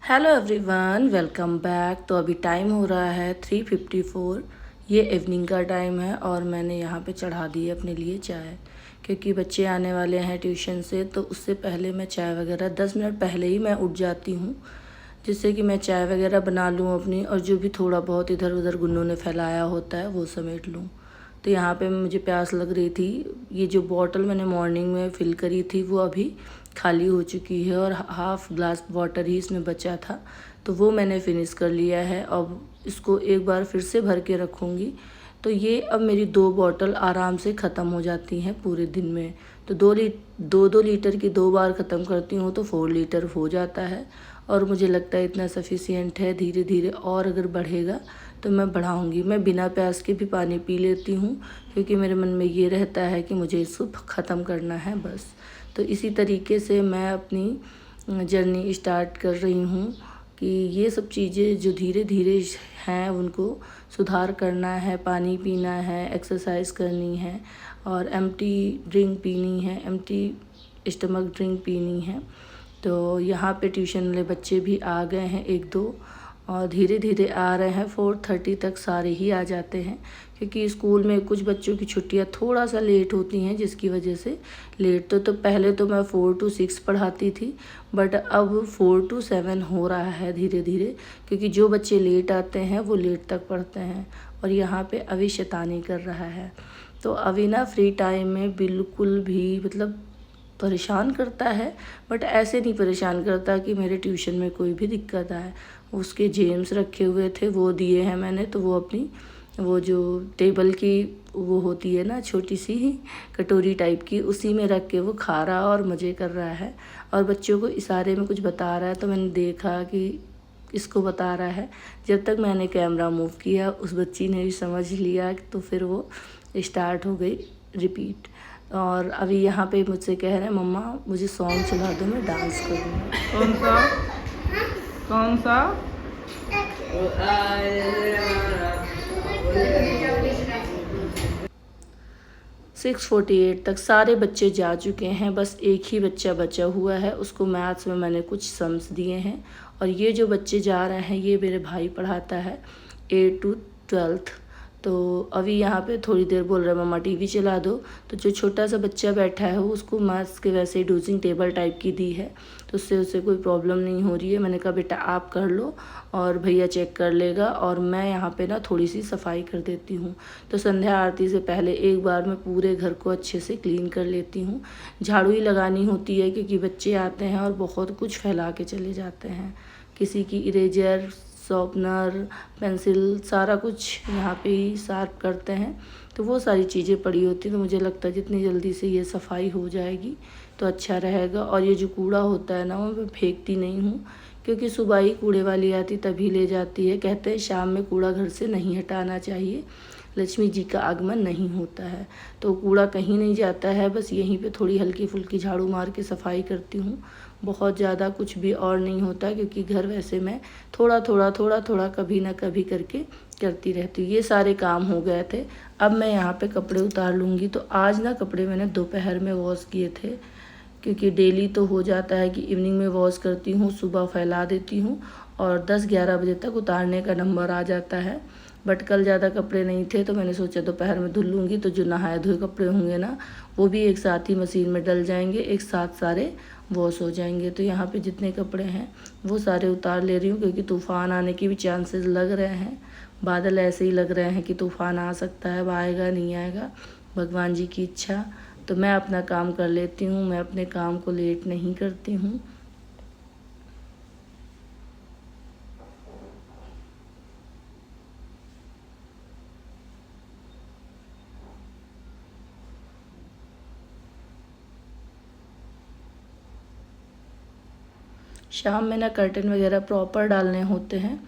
Hello everyone, welcome back. तो अभी time हो रहा है 3:54। ये इवनिंग का टाइम है और मैंने यहाँ पे चढ़ा दी है अपने लिए चाय, क्योंकि बच्चे आने वाले हैं ट्यूशन से। तो उससे पहले मैं चाय वगैरह 10 मिनट पहले ही मैं उठ जाती हूँ, जिससे कि मैं चाय वगैरह बना लूँ अपनी, और जो भी थोड़ा बहुत इधर उधर गुन्नों ने फैलाया होता है वो समेट लूँ। तो यहाँ पे मुझे प्यास लग रही थी। ये जो बॉटल मैंने मॉर्निंग में फ़िल करी थी वो अभी खाली हो चुकी है और हाफ़ ग्लास वाटर ही इसमें बचा था, तो वो मैंने फिनिश कर लिया है। अब इसको एक बार फिर से भर के रखूँगी, तो ये अब मेरी 2 बॉटल आराम से ख़त्म हो जाती हैं पूरे दिन में। तो 2 लीटर की 2 बार ख़त्म करती हूँ तो 4 लीटर हो जाता है, और मुझे लगता है इतना सफिशिएंट है। धीरे धीरे और अगर बढ़ेगा तो मैं बढ़ाऊँगी। मैं बिना प्यास के भी पानी पी लेती हूँ, क्योंकि मेरे मन में ये रहता है कि मुझे इसको ख़त्म करना है बस। तो इसी तरीके से मैं अपनी जर्नी स्टार्ट कर रही हूँ कि ये सब चीज़ें जो धीरे धीरे हैं उनको सुधार करना है। पानी पीना है, एक्सरसाइज करनी है, और एम्प्टी ड्रिंक पीनी है, एम्प्टी स्टमक ड्रिंक पीनी है। तो यहाँ पे ट्यूशन वाले बच्चे भी आ गए हैं 1-2, और धीरे धीरे आ रहे हैं। 4:30 तक सारे ही आ जाते हैं, क्योंकि स्कूल में कुछ बच्चों की छुट्टियाँ थोड़ा सा लेट होती हैं, जिसकी वजह से लेट तो पहले तो मैं 4 to 6 पढ़ाती थी, बट अब 4 to 7 हो रहा है धीरे धीरे, क्योंकि जो बच्चे लेट आते हैं वो लेट तक पढ़ते हैं। और यहाँ पे अभी शैतानी कर रहा है। तो अभी ना फ्री टाइम में बिल्कुल भी मतलब परेशान करता है, बट ऐसे नहीं परेशान करता कि मेरे ट्यूशन में कोई भी दिक्कत आए। उसके जेम्स रखे हुए थे वो दिए हैं मैंने, तो वो अपनी वो जो टेबल की वो होती है ना छोटी सी ही कटोरी टाइप की, उसी में रख के वो खा रहा और मज़े कर रहा है, और बच्चों को इशारे में कुछ बता रहा है। तो मैंने देखा कि इसको बता रहा है। जब तक मैंने कैमरा मूव किया उस बच्ची ने भी समझ लिया, तो फिर वो स्टार्ट हो गई रिपीट। और अभी यहाँ पे मुझसे कह रहे हैं मम्मा मुझे सॉन्ग चला दो, मैं डांस करूँगा। कौन सा कौन सा 6:48 तक सारे बच्चे जा चुके हैं, बस एक ही बच्चा बचा हुआ है। उसको मैथ्स में मैंने कुछ सम्स दिए हैं, और ये जो बच्चे जा रहे हैं ये मेरे भाई पढ़ाता है 8 to 12। तो अभी यहाँ पे थोड़ी देर बोल रहा है मम्मा टीवी चला दो। तो जो छोटा सा बच्चा बैठा है उसको मैथ्स के वैसे ही डोजिंग टेबल टाइप की दी है, तो उससे उसे कोई प्रॉब्लम नहीं हो रही है। मैंने कहा बेटा आप कर लो और भैया चेक कर लेगा, और मैं यहाँ पे ना थोड़ी सी सफाई कर देती हूँ। तो संध्या आरती से पहले एक बार मैं पूरे घर को अच्छे से क्लीन कर लेती हूँ। झाड़ू ही लगानी होती है, क्योंकि बच्चे आते हैं और बहुत कुछ फैला के चले जाते हैं। किसी की इरेजर, शॉर्पनर, पेंसिल, सारा कुछ यहाँ पे ही शार्प करते हैं, तो वो सारी चीज़ें पड़ी होती हैं। तो मुझे लगता है जितनी जल्दी से ये सफाई हो जाएगी तो अच्छा रहेगा। और ये जो कूड़ा होता है ना वो मैं फेंकती नहीं हूँ, क्योंकि सुबह ही कूड़े वाली आती तभी ले जाती है। कहते हैं शाम में कूड़ा घर से नहीं हटाना चाहिए, लक्ष्मी जी का आगमन नहीं होता है। तो कूड़ा कहीं नहीं जाता है, बस यहीं पे थोड़ी हल्की फुल्की झाड़ू मार के सफाई करती हूँ। बहुत ज़्यादा कुछ भी और नहीं होता, क्योंकि घर वैसे मैं थोड़ा थोड़ा कभी ना कभी करके करती रहती हूँ। ये सारे काम हो गए थे। अब मैं यहाँ पे कपड़े उतार लूँगी। तो आज ना कपड़े मैंने दोपहर में वॉश किए थे, क्योंकि डेली तो हो जाता है कि इवनिंग में वॉश करती हूँ, सुबह फैला देती हूँ और 10-11 बजे तक उतारने का नंबर आ जाता है। बट कल ज़्यादा कपड़े नहीं थे, तो मैंने सोचा दोपहर में धुल लूँगी, तो जो नहाए धोए कपड़े होंगे ना वो भी एक साथ ही मशीन में डल जाएंगे, एक साथ सारे वॉश हो जाएंगे। तो यहाँ पे जितने कपड़े हैं वो सारे उतार ले रही हूँ, क्योंकि तूफ़ान आने की भी चांसेस लग रहे हैं। बादल ऐसे ही लग रहे हैं कि तूफ़ान आ सकता है, अब आएगा नहीं आएगा, भगवान जी की इच्छा। तो मैं अपना काम कर लेती हूँ, मैं अपने काम को लेट नहीं करती हूँ। शाम में ना कर्टन वगैरह प्रॉपर डालने होते हैं,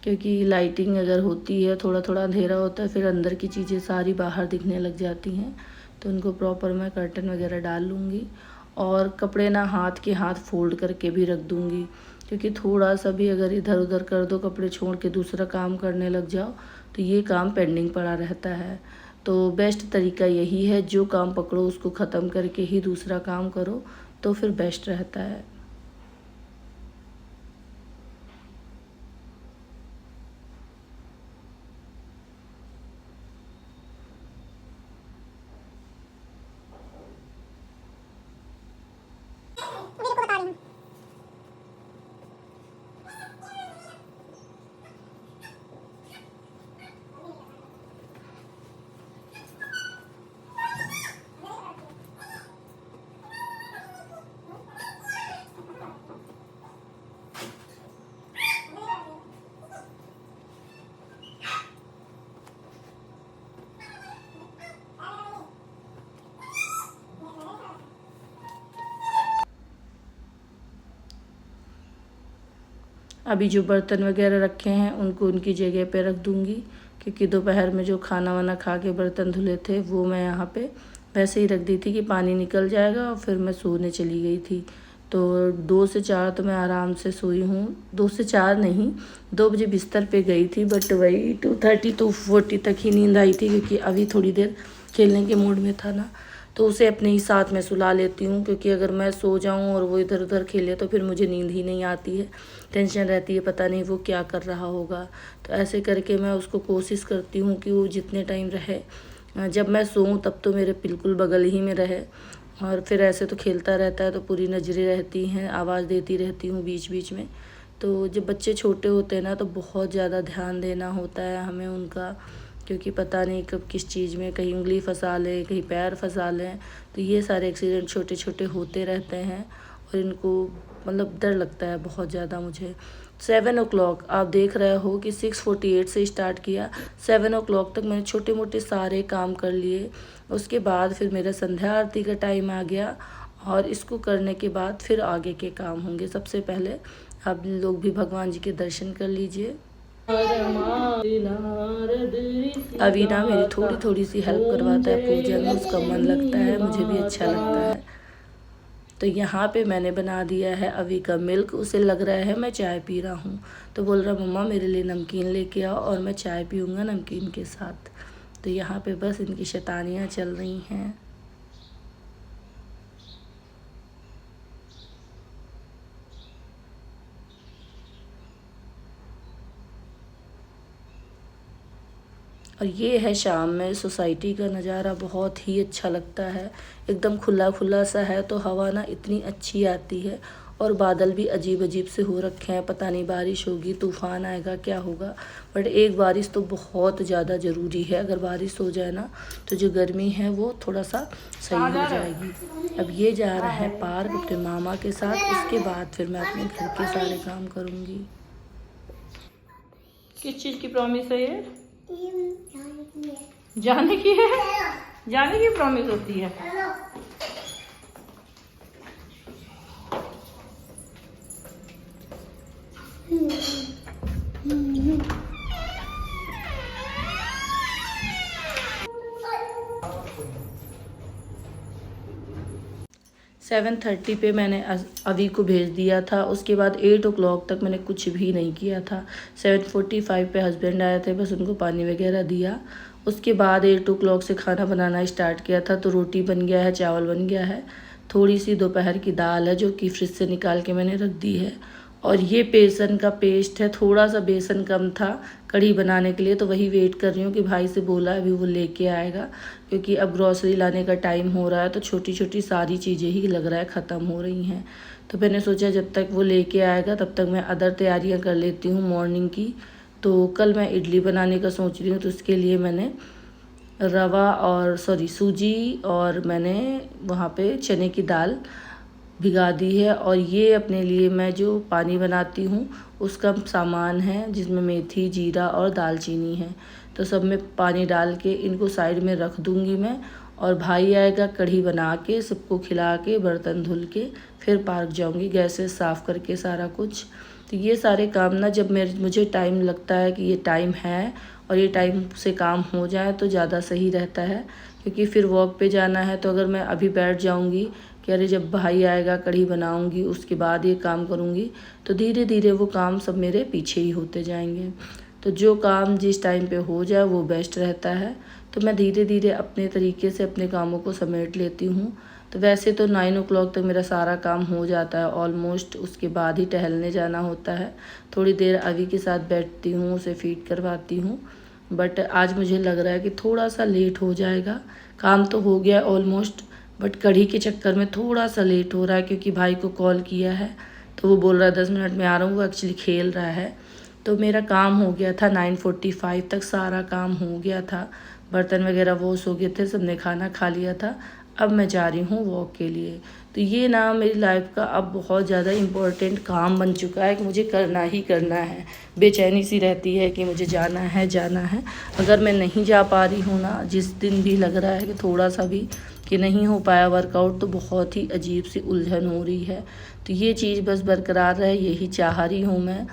क्योंकि लाइटिंग अगर होती है थोड़ा थोड़ा अंधेरा होता है, फिर अंदर की चीज़ें सारी बाहर दिखने लग जाती हैं। तो उनको प्रॉपर मैं कर्टन वगैरह डाल लूँगी। और कपड़े ना हाथ के हाथ फोल्ड करके भी रख दूँगी, क्योंकि थोड़ा सा भी अगर इधर उधर कर दो, कपड़े छोड़ के दूसरा काम करने लग जाओ, तो ये काम पेंडिंग पड़ा रहता है। तो बेस्ट तरीका यही है, जो काम पकड़ो उसको ख़त्म करके ही दूसरा काम करो, तो फिर बेस्ट रहता है। अभी जो बर्तन वगैरह रखे हैं उनको उनकी जगह पे रख दूँगी, क्योंकि दोपहर में जो खाना वाना खा के बर्तन धुले थे वो मैं यहाँ पे वैसे ही रख दी थी कि पानी निकल जाएगा, और फिर मैं सोने चली गई थी। तो 2 से 4 तो मैं आराम से सोई हूँ। 2 से 4 नहीं, 2 बजे बिस्तर पे गई थी, बट वही 2:30 to 40 तक ही नींद आई थी, क्योंकि अभी थोड़ी देर खेलने के मूड में था ना, तो उसे अपने ही साथ में सुला लेती हूँ, क्योंकि अगर मैं सो जाऊँ और वो इधर उधर खेले तो फिर मुझे नींद ही नहीं आती है। टेंशन रहती है, पता नहीं वो क्या कर रहा होगा। तो ऐसे करके मैं उसको कोशिश करती हूँ कि वो जितने टाइम रहे, जब मैं सोऊं तब तो मेरे बिल्कुल बगल ही में रहे, और फिर ऐसे तो खेलता रहता है तो पूरी नज़रें रहती हैं, आवाज़ देती रहती हूँ बीच बीच में। तो जब बच्चे छोटे होते हैं ना तो बहुत ज़्यादा ध्यान देना होता है हमें उनका, क्योंकि पता नहीं कब किस चीज़ में कहीं उंगली फंसा लें, कहीं पैर फंसा लें। तो ये सारे एक्सीडेंट छोटे छोटे होते रहते हैं, और इनको मतलब डर लगता है बहुत ज़्यादा मुझे। 7 o'clock आप देख रहे हो कि 6:48 से स्टार्ट किया, 7 o'clock तक मैंने छोटे मोटे सारे काम कर लिए। उसके बाद फिर मेरा संध्या आरती का टाइम आ गया, और इसको करने के बाद फिर आगे के काम होंगे। सबसे पहले आप लोग भी भगवान जी के दर्शन कर लीजिए। अभी ना मेरी थोड़ी थोड़ी सी हेल्प करवाता है पूजा में, उसका मन लगता है, मुझे भी अच्छा लगता है। तो यहाँ पे मैंने बना दिया है अभी का मिल्क। उसे लग रहा है मैं चाय पी रहा हूँ, तो बोल रहा मम्मा मेरे लिए नमकीन लेके आओ और मैं चाय पीऊँगा नमकीन के साथ। तो यहाँ पे बस इनकी शैतानियाँ चल रही हैं। और ये है शाम में सोसाइटी का नज़ारा, बहुत ही अच्छा लगता है। एकदम खुला खुला सा है, तो हवा ना इतनी अच्छी आती है, और बादल भी अजीब अजीब से हो रखे हैं, पता नहीं बारिश होगी, तूफ़ान आएगा, क्या होगा। बट एक बारिश तो बहुत ज़्यादा ज़रूरी है। अगर बारिश हो जाए ना तो जो गर्मी है वो थोड़ा सा सही हो जाएगी। अब ये जा रहा है पार्क अपने मामा के साथ, उसके बाद फिर मैं अपने घर के सारे काम करूँगी। किस चीज़ की प्रॉमिस है ये? जाने की है? जाने की प्रॉमिस होती है? 7:30 पे मैंने अभी को भेज दिया था। उसके बाद 8 o'clock तक मैंने कुछ भी नहीं किया था। 7:45 पे हस्बैंड आए थे, बस उनको पानी वगैरह दिया। उसके बाद 8 o'clock से खाना बनाना स्टार्ट किया था। तो रोटी बन गया है, चावल बन गया है, थोड़ी सी दोपहर की दाल है जो कि फ्रिज से निकाल के मैंने रख दी है। और ये बेसन का पेस्ट है, थोड़ा सा बेसन कम था कढ़ी बनाने के लिए, तो वही वेट कर रही हूँ कि भाई से बोला अभी वो लेके आएगा, क्योंकि अब ग्रॉसरी लाने का टाइम हो रहा है। तो छोटी छोटी सारी चीज़ें ही लग रहा है ख़त्म हो रही हैं। तो मैंने सोचा जब तक वो लेके आएगा तब तक मैं अदर तैयारियाँ कर लेती हूँ मॉर्निंग की। तो कल मैं इडली बनाने का सोच रही हूँ, तो उसके लिए मैंने सूजी और मैंने वहाँ पे चने की दाल भिगा दी है। और ये अपने लिए मैं जो पानी बनाती हूँ उसका सामान है, जिसमें मेथी, जीरा और दालचीनी है। तो सब में पानी डाल के इनको साइड में रख दूँगी मैं। और भाई आएगा, कढ़ी बना के सबको खिला के बर्तन धुल के फिर पार्क जाऊँगी, गैसेस साफ़ करके सारा कुछ। तो ये सारे काम ना जब मुझे टाइम लगता है कि ये टाइम है और ये टाइम से काम हो जाए तो ज़्यादा सही रहता है, क्योंकि फिर वॉक पे जाना है। तो अगर मैं अभी बैठ जाऊँगी कि अरे जब भाई आएगा कढ़ी बनाऊँगी उसके बाद ये काम करूँगी, तो धीरे धीरे वो काम सब मेरे पीछे ही होते जाएंगे। तो जो काम जिस टाइम पे हो जाए वो बेस्ट रहता है। तो मैं धीरे धीरे अपने तरीके से अपने कामों को समेट लेती हूँ। तो वैसे तो 9 o'clock तक मेरा सारा काम हो जाता है ऑलमोस्ट। उसके बाद ही टहलने जाना होता है। थोड़ी देर अवी के साथ बैठती हूँ, उसे फीड करवाती हूँ। बट आज मुझे लग रहा है कि थोड़ा सा लेट हो जाएगा। काम तो हो गया ऑलमोस्ट, बट कढ़ी के चक्कर में थोड़ा सा लेट हो रहा है, क्योंकि भाई को कॉल किया है तो वो बोल रहा है 10 मिनट में आ रहा हूँ। वो एक्चुअली खेल रहा है। तो मेरा काम हो गया था 9:45 तक, सारा काम हो गया था। बर्तन वगैरह वॉश हो गए थे, सबने खाना खा लिया था। अब मैं जा रही हूँ वॉक के लिए। तो ये ना मेरी लाइफ का अब बहुत ज़्यादा इम्पोर्टेंट काम बन चुका है कि मुझे करना ही करना है। बेचैनी सी रहती है कि मुझे जाना है जाना है। अगर मैं नहीं जा पा रही हूँ ना, जिस दिन भी लग रहा है कि थोड़ा सा भी कि नहीं हो पाया वर्कआउट, तो बहुत ही अजीब सी उलझन हो रही है। तो ये चीज़ बस बरकरार रहे, यही चाह रही हूँ मैं।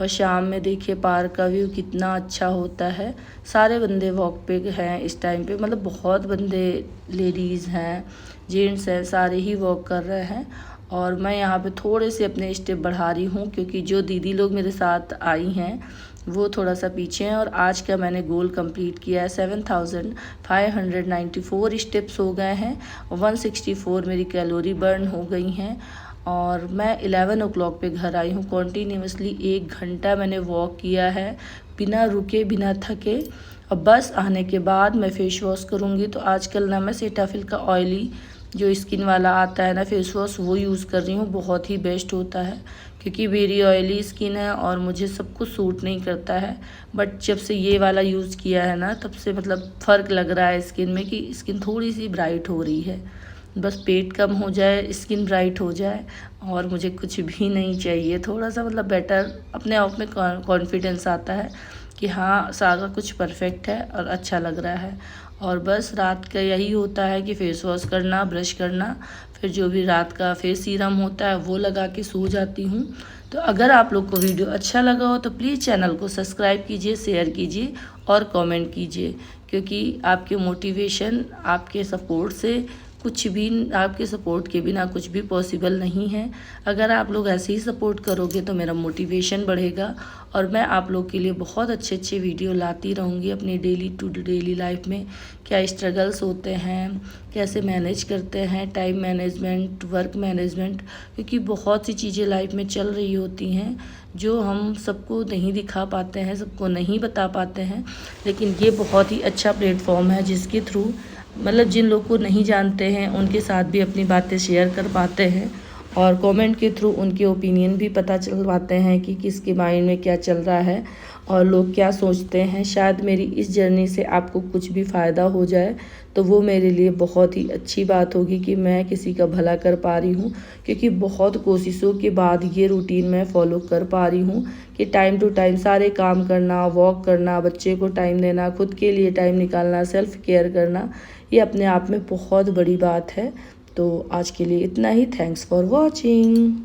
और शाम में देखिए पार्क का व्यू कितना अच्छा होता है। सारे बंदे वॉक पे हैं इस टाइम पे, मतलब बहुत बंदे, लेडीज़ हैं, जेंट्स हैं, सारे ही वॉक कर रहे हैं। और मैं यहाँ पे थोड़े से अपने स्टेप बढ़ा रही हूँ क्योंकि जो दीदी लोग मेरे साथ आई हैं वो थोड़ा सा पीछे हैं। और आज का मैंने गोल कंप्लीट किया है, 7594 स्टेप्स हो गए हैं, 164 मेरी कैलोरी बर्न हो गई हैं। और मैं 11 o'clock पे घर आई हूँ। कॉन्टीन्यूसली 1 घंटा मैंने वॉक किया है बिना रुके बिना थके। अब बस आने के बाद मैं फ़ेस वॉश करूँगी। तो आजकल ना मैं सेटाफिल का ऑयली जो स्किन वाला आता है ना फेस वॉश, वो यूज़ कर रही हूँ। बहुत ही बेस्ट होता है क्योंकि मेरी ऑयली स्किन है और मुझे सब कुछ सूट नहीं करता है। बट जब से ये वाला यूज़ किया है ना तब से मतलब फ़र्क लग रहा है स्किन में कि स्किन थोड़ी सी ब्राइट हो रही है। बस पेट कम हो जाए, स्किन ब्राइट हो जाए और मुझे कुछ भी नहीं चाहिए। थोड़ा सा मतलब बेटर अपने आप में कॉन्फिडेंस आता है कि हाँ सारा कुछ परफेक्ट है और अच्छा लग रहा है। और बस रात का यही होता है कि फ़ेस वॉश करना, ब्रश करना, फिर जो भी रात का फेस सीरम होता है वो लगा के सो जाती हूँ। तो अगर आप लोग को वीडियो अच्छा लगा हो तो प्लीज़ चैनल को सब्सक्राइब कीजिए, शेयर कीजिए और कमेंट कीजिए क्योंकि आपके मोटिवेशन, आपके सपोर्ट से कुछ भी, आपके सपोर्ट के बिना कुछ भी पॉसिबल नहीं है। अगर आप लोग ऐसे ही सपोर्ट करोगे तो मेरा मोटिवेशन बढ़ेगा और मैं आप लोग के लिए बहुत अच्छे अच्छे वीडियो लाती रहूँगी अपनी डेली टू डेली लाइफ में। क्या स्ट्रगल्स होते हैं, कैसे मैनेज करते हैं, टाइम मैनेजमेंट, वर्क मैनेजमेंट, क्योंकि बहुत सी चीज़ें लाइफ में चल रही होती हैं जो हम सबको नहीं दिखा पाते हैं, सबको नहीं बता पाते हैं। लेकिन ये बहुत ही अच्छा प्लेटफॉर्म है जिसके थ्रू मतलब जिन लोग को नहीं जानते हैं उनके साथ भी अपनी बातें शेयर कर पाते हैं और कमेंट के थ्रू उनके ओपिनियन भी पता चल पाते हैं कि किसके माइंड में क्या चल रहा है और लोग क्या सोचते हैं। शायद मेरी इस जर्नी से आपको कुछ भी फ़ायदा हो जाए तो वो मेरे लिए बहुत ही अच्छी बात होगी कि मैं किसी का भला कर पा रही हूँ, क्योंकि बहुत कोशिशों के बाद ये रूटीन मैं फॉलो कर पा रही हूँ कि टाइम टू टाइम सारे काम करना, वॉक करना, बच्चे को टाइम देना, खुद के लिए टाइम निकालना, सेल्फ केयर करना, ये अपने आप में बहुत बड़ी बात है। तो आज के लिए इतना ही। Thanks for watching.